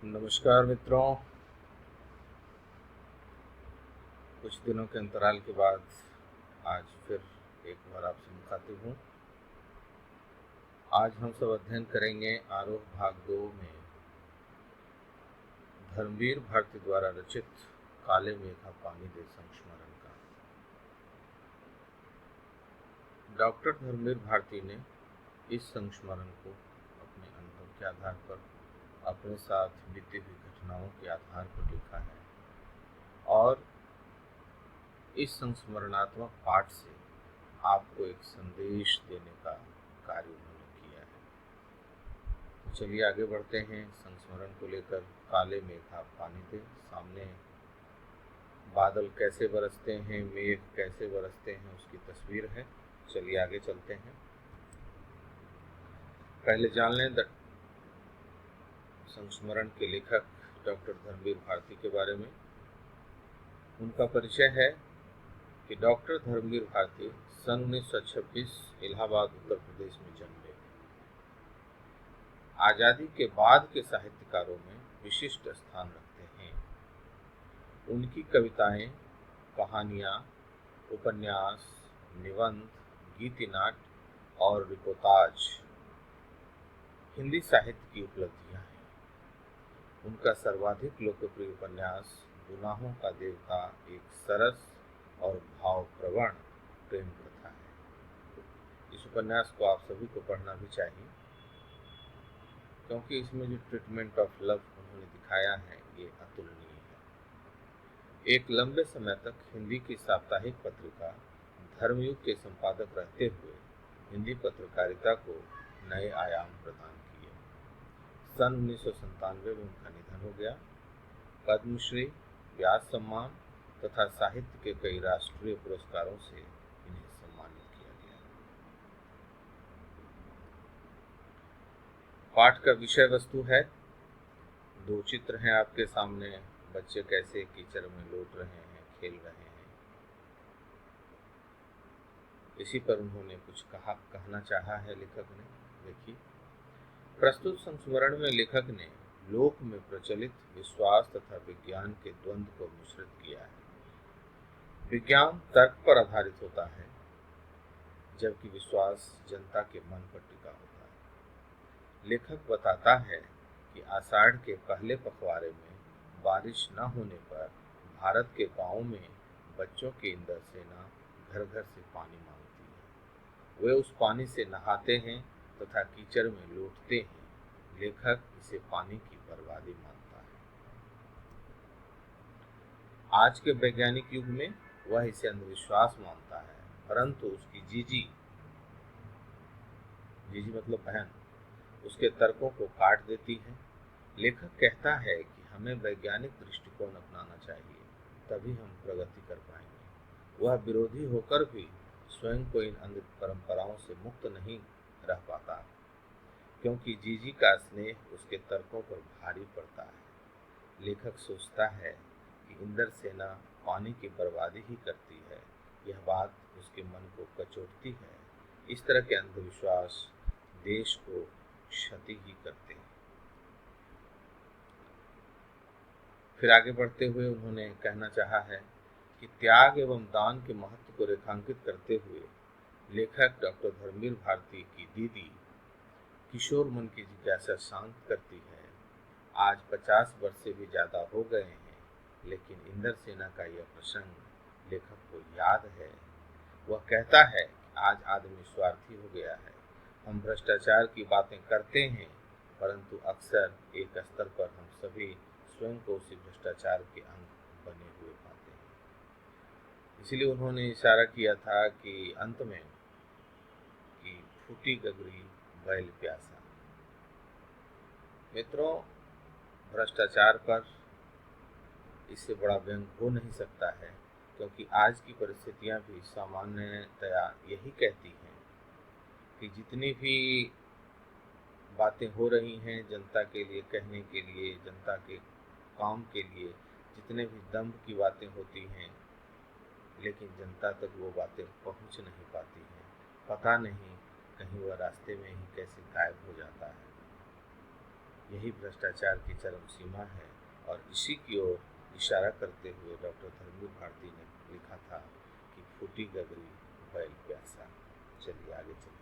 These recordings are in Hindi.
नमस्कार मित्रों। कुछ दिनों के अंतराल के बाद आज फिर एक बार आपसे मुखातिब हूँ। आज हम सब अध्ययन करेंगे आरोह भाग 2 में धर्मवीर भारती द्वारा रचित काले मेघा पानी दे संस्मरण का। डॉक्टर धर्मवीर भारती ने इस संस्मरण को अपने अनुभव के आधार पर, अपने साथ बीती हुई घटनाओं के आधार पर लिखा है और इस संस्मरणात्मक पाठ से आपको एक संदेश देने का कार्य उन्होंने किया है। तो चलिए आगे बढ़ते हैं। संस्मरण को लेकर काले मेघा पानी दे, सामने बादल कैसे बरसते हैं, मेघ कैसे बरसते हैं, उसकी तस्वीर है। चलिए आगे चलते हैं। पहले जान लें संस्मरण के लेखक डॉक्टर धर्मवीर भारती के बारे में। उनका परिचय है कि डॉक्टर धर्मवीर भारती सन 1926 इलाहाबाद उत्तर प्रदेश में जन्मे। आजादी के बाद के साहित्यकारों में विशिष्ट स्थान रखते हैं। उनकी कविताएं, कहानियां, उपन्यास, निबंध, गीति नाट्य और रिपोर्टाज हिंदी साहित्य की उपलब्धियां हैं। उनका सर्वाधिक लोकप्रिय उपन्यास गुनाहों का देवता एक सरस और भावप्रवण प्रेम कथा है। इस उपन्यास को आप सभी को पढ़ना भी चाहिए, क्योंकि इसमें जो ट्रीटमेंट ऑफ लव उन्होंने दिखाया है ये अतुलनीय है। एक लंबे समय तक हिंदी की साप्ताहिक पत्रिका धर्मयुग के संपादक रहते हुए हिंदी पत्रकारिता को नए आयाम प्रदान किए। सन 1997 में उनका निधन हो गया। पद्मश्री, व्यास सम्मान तथा साहित्य के कई राष्ट्रीय पुरस्कारों से इन्हें सम्मानित किया गया। पाठ का विषय वस्तु है। दो चित्र हैं आपके सामने। बच्चे कैसे कीचड़ में लौट रहे हैं, खेल रहे हैं। इसी पर उन्होंने कुछ कहना चाहा है लेखक ने। देखिए, प्रस्तुत संस्मरण में लेखक ने लोक में प्रचलित विश्वास तथा विज्ञान के द्वंद्व को मिश्रित किया है। विज्ञान तर्क पर आधारित होता है, जबकि विश्वास जनता के मन पर टिका होता है। लेखक बताता है कि आषाढ़ के पहले पखवाड़े में बारिश न होने पर भारत के गांवों में बच्चों की इंद्र सेना घर घर से पानी मांगती है। वे उस पानी से नहाते हैं तथा कीचड़ में लौटते हैं। लेखक इसे पानी की बर्बादी मानता है। आज के वैज्ञानिक युग में वह इसे अंधविश्वास मानता है, परंतु उसकी जीजी मतलब बहन उसके तर्कों को काट देती है। लेखक कहता है कि हमें वैज्ञानिक दृष्टिकोण अपनाना चाहिए, तभी हम प्रगति कर पाएंगे। वह विरोधी होकर भी स्वयं को इन अंध परंपराओं से मुक्त नहीं रह पाता, क्योंकि जीजी का स्नेह उसके तर्कों पर भारी पड़ता है। लेखक सोचता है कि इंद्र सेना पानी की बर्बादी ही करती है। यह बात उसके मन को कचोटती है। इस तरह के अंधविश्वास देश को क्षति ही करते हैं। फिर आगे बढ़ते हुए उन्होंने कहना चाहा है कि त्याग एवं दान के महत्व को रेखांकित करते हुए लेखक डॉक्टर धर्मवीर भारती की दीदी किशोर मन की जिज्ञासा शांत करती है। आज 50 वर्ष से भी ज्यादा हो गए हैं, लेकिन इंद्र सेना का यह प्रसंग लेखक को याद है। वह कहता है कि आज आदमी स्वार्थी हो गया है। हम भ्रष्टाचार की बातें करते हैं, परंतु अक्सर एक स्तर पर हम सभी स्वयं को उसी भ्रष्टाचार के अंग बने हुए पाते हैं। इसलिए उन्होंने इशारा किया था कि अंत में कि फूटी गगरी बैल प्यासा। मित्रों, भ्रष्टाचार पर इससे बड़ा व्यंग हो नहीं सकता है, क्योंकि आज की परिस्थितियां भी सामान्यतया यही कहती हैं कि जितनी भी बातें हो रही हैं जनता के लिए, कहने के लिए, जनता के काम के लिए, जितने भी दम्भ की बातें होती हैं, लेकिन जनता तक वो बातें पहुंच नहीं पाती हैं। पता नहीं कहीं वह रास्ते में ही कैसे गायब हो जाता है। यही भ्रष्टाचार की चरम सीमा है और इसी की ओर इशारा करते हुए डॉक्टर धर्मवीर भारती ने लिखा था कि फूटी गगरी बैल प्यासा। चलिए आगे चलते हैं।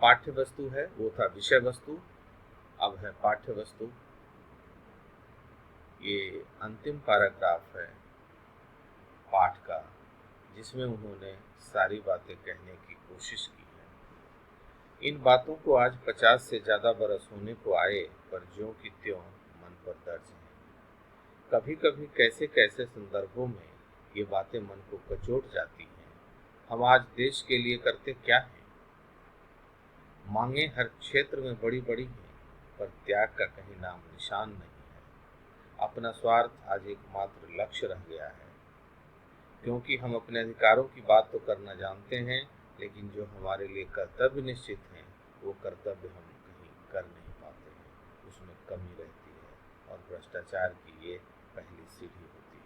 पाठ्य वस्तु है, वो था विषय वस्तु, अब है पाठ्य वस्तु। ये अंतिम पैराग्राफ है पाठ का, जिसमें उन्होंने सारी बातें कहने की कोशिश की है। इन बातों को आज 50 से ज्यादा बरस होने को आए, पर ज्यों की त्यों मन पर दर्ज है। कभी कभी कैसे कैसे संदर्भों में ये बातें मन को कचोट जाती हैं। हम आज देश के लिए करते क्या हैं? मांगे हर क्षेत्र में बड़ी बड़ी हैं, पर त्याग का कहीं नाम निशान नहीं है। अपना स्वार्थ आज एकमात्र लक्ष्य रह गया है, क्योंकि हम अपने अधिकारों की बात तो करना जानते हैं, लेकिन जो हमारे लिए कर्तव्य निश्चित हैं, वो कर्तव्य हम कहीं कर नहीं पाते हैं, उसमें कमी रहती है और भ्रष्टाचार की ये पहली सीढ़ी होती है।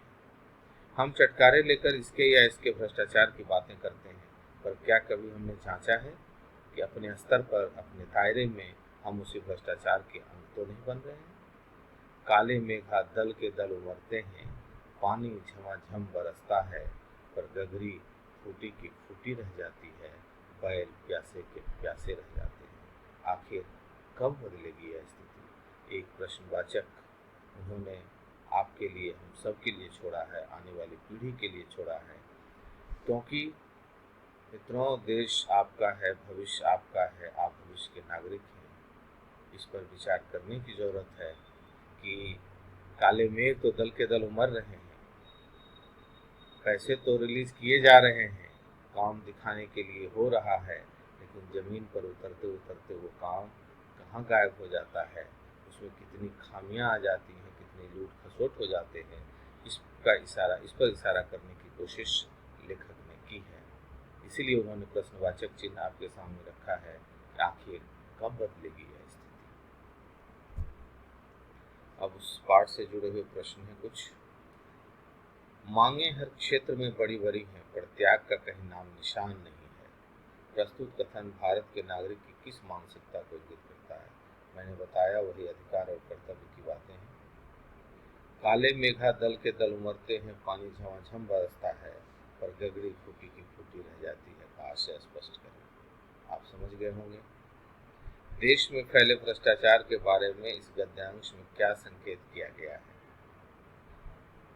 हम चटकारे लेकर इसके या इसके भ्रष्टाचार की बातें करते हैं, पर क्या कभी हमने जांचा है कि अपने स्तर पर, अपने दायरे में हम उसी भ्रष्टाचार के अंग तो नहीं बन रहे हैं? काले मेघा दल के दल उमड़ते हैं, पानी झमाझम बरसता है, पर गगरी फूटी की फूटी रह जाती है, बैल प्यासे के प्यासे रह जाते हैं। आखिर कब बदलेगी यह स्थिति? एक प्रश्नवाचक उन्होंने आपके लिए, हम सब के लिए छोड़ा है, आने वाली पीढ़ी के लिए छोड़ा है, क्योंकि मित्रों, देश आपका है, भविष्य आपका है, आप भविष्य के नागरिक हैं। इस पर विचार करने की जरूरत है कि काले मेघ तो दल के दल उमड़ रहे हैं, पैसे तो रिलीज किए जा रहे हैं, काम दिखाने के लिए हो रहा है, लेकिन जमीन पर उतरते उतरते वो काम कहाँ गायब हो जाता है, उसमें कितनी खामियां आ जाती हैं, कितने लूट खसोट हो जाते हैं। इस पर इशारा करने की कोशिश लेखक ने की है। इसीलिए उन्होंने प्रश्नवाचक चिन्ह आपके सामने रखा है कि आखिर कब बदलेगी यह स्थिति। अब उस पाठ से जुड़े हुए प्रश्न हैं कुछ। मांगे हर क्षेत्र में बड़ी बड़ी हैं, पर त्याग का कहीं नाम निशान नहीं है। प्रस्तुत कथन भारत के नागरिक की किस मानसिकता को इंगित करता है? मैंने बताया वही अधिकार और कर्तव्य की बातें हैं। काले मेघा दल के दल उमड़ते हैं, पानी झमाझम बरसता है, पर गगरी फूटी की फूटी रह जाती है का आशय स्पष्ट करें। आप समझ गए होंगे। देश में फैले भ्रष्टाचार के बारे में इस गद्यांश में क्या संकेत किया गया है?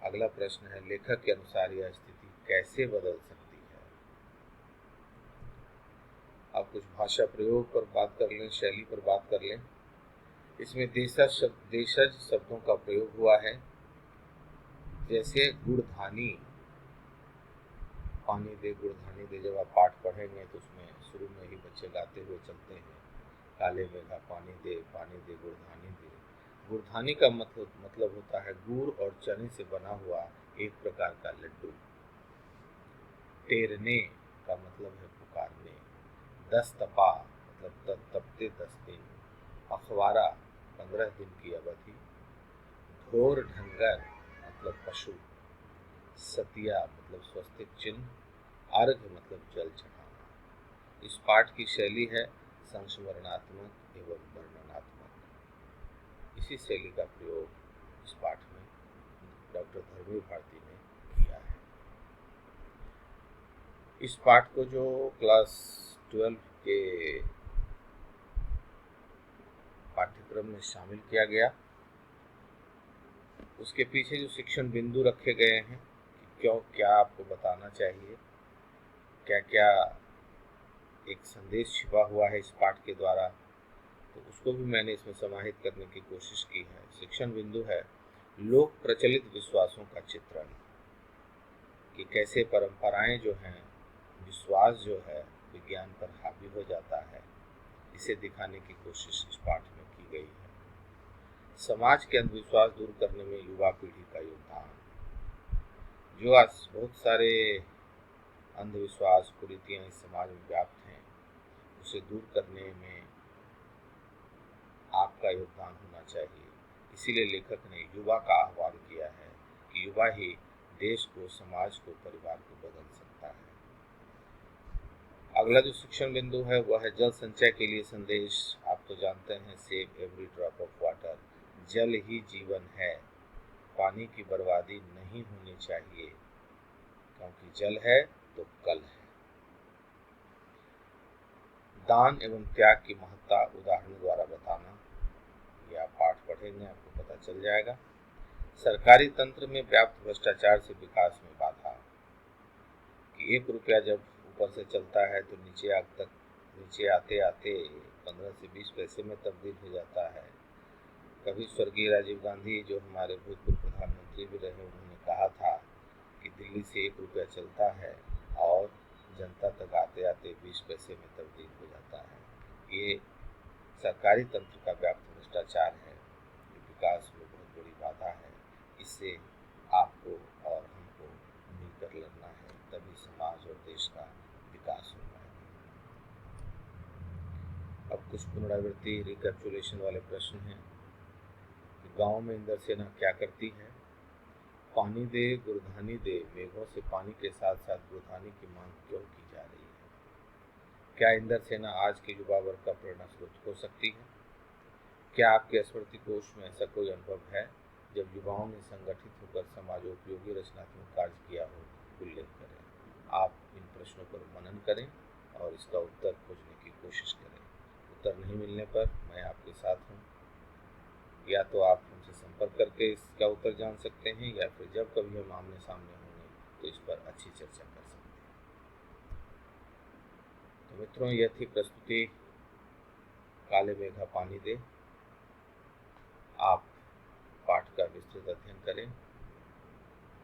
अगला प्रश्न है, लेखक के अनुसार यह स्थिति कैसे बदल सकती है? अब कुछ भाषा प्रयोग पर बात कर लें, शैली पर बात कर लें। इसमें देशज शब्दों का प्रयोग हुआ है, जैसे गुड़धानी, पानी दे गुड़धानी दे। जब आप पाठ पढ़ेंगे तो उसमें शुरू में ही बच्चे गाते हुए चलते हैं, काले मेघा पानी दे गुड़धानी दे। गुड़धानी का मतलब होता है गुड़ और चने से बना हुआ एक प्रकार का लड्डू। टेरने का मतलब है पुकारने। 10 तपा मतलब तपते 10 दिन। अखबारा 15 दिन की अवधि। घोर ढंगर मतलब पशु। सतिया मतलब स्वस्तिक चिन्ह। अर्घ मतलब जल चढ़ाना। इस पाठ की शैली है संस्मरणात्मक एवं वर्णनात्मक। इसी शैली का प्रयोग इस पाठ में डॉक्टर धर्मवीर भारती ने किया है। इस पाठ को जो क्लास 12 के पाठ्यक्रम में शामिल किया गया, उसके पीछे जो शिक्षण बिंदु रखे गए हैं कि क्यों, क्या आपको बताना चाहिए, क्या क्या एक संदेश छिपा हुआ है इस पाठ के द्वारा, तो उसको भी मैंने इसमें समाहित करने की कोशिश की है। शिक्षण बिंदु है लोक प्रचलित विश्वासों का चित्रण, कि कैसे परंपराएं जो हैं, विश्वास जो है विज्ञान पर हावी हो जाता है, इसे दिखाने की कोशिश इस पाठ में की गई है। समाज के अंधविश्वास दूर करने में युवा पीढ़ी का योगदान। जो आज बहुत सारे अंधविश्वास कुरीतियां इस समाज में व्याप्त हैं, उसे दूर करने में आपका योगदान होना चाहिए। इसीलिए लेखक ने युवा का आह्वान किया है कि युवा ही देश को, समाज को, परिवार को बदल सकता है। अगला जो शिक्षण बिंदु है वह है जल संचय के लिए संदेश। आप तो जानते हैं, save every drop of water, जल ही जीवन है, पानी की बर्बादी नहीं होनी चाहिए, क्योंकि जल है तो कल है। दान एवं त्याग की महत्ता उदाहरण द्वारा बताना, यह आप पाठ पढ़ेंगे आपको पता चल जाएगा। सरकारी तंत्र में व्याप्त भ्रष्टाचार से विकास में बाधा, कि 1 रुपया जब ऊपर से चलता है तो नीचे आते आते 15 से 20 पैसे में तब्दील हो जाता है। कभी स्वर्गीय राजीव गांधी, जो हमारे भूतपूर्व प्रधानमंत्री भी रहे, उन्होंने कहा था कि दिल्ली से 1 रुपया चलता है और जनता तक आते आते 20 पैसे में तब्दील हो जाता है। ये सरकारी तंत्र का व्याप्त भ्रष्टाचार है, विकास में बहुत बड़ी बाधा है। इससे आपको और हमको मिलकर लड़ना है, तभी समाज और देश का विकास हो पाएगा। अब कुछ पुनरावृत्ति रिकैप्चुलेशन वाले प्रश्न हैं। गांव में इंद्र सेना क्या करती है? पानी दे गुरधानी दे, मेघों से पानी के साथ साथ गुरधानी की मांग क्यों की जा रही है? क्या इंद्र सेना आज के युवा वर्ग का प्रेरणा स्रोत हो सकती है? क्या आपके स्मृति कोश में ऐसा कोई अनुभव है जब युवाओं ने संगठित होकर समाजोपयोगी रचनात्मक कार्य किया हो? उल्लेख करें। आप इन प्रश्नों पर मनन करें और इसका उत्तर खोजने की कोशिश करें। उत्तर नहीं मिलने पर मैं आपके साथ हूँ। या तो आप हमसे संपर्क करके इसका उत्तर जान सकते हैं, या फिर जब कभी हम आमने सामने होंगे तो इस पर अच्छी चर्चा कर सकते हैं। तो मित्रों, यह थी प्रस्तुति काले मेघा पानी दे। आप पाठ का विस्तृत अध्ययन करें,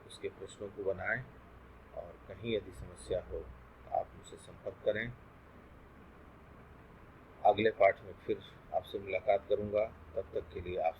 उसके प्रश्नों को बनाएं, और कहीं यदि समस्या हो तो आप मुझसे संपर्क करें। अगले पाठ में फिर आपसे मुलाकात करूंगा। तब तक के लिए आप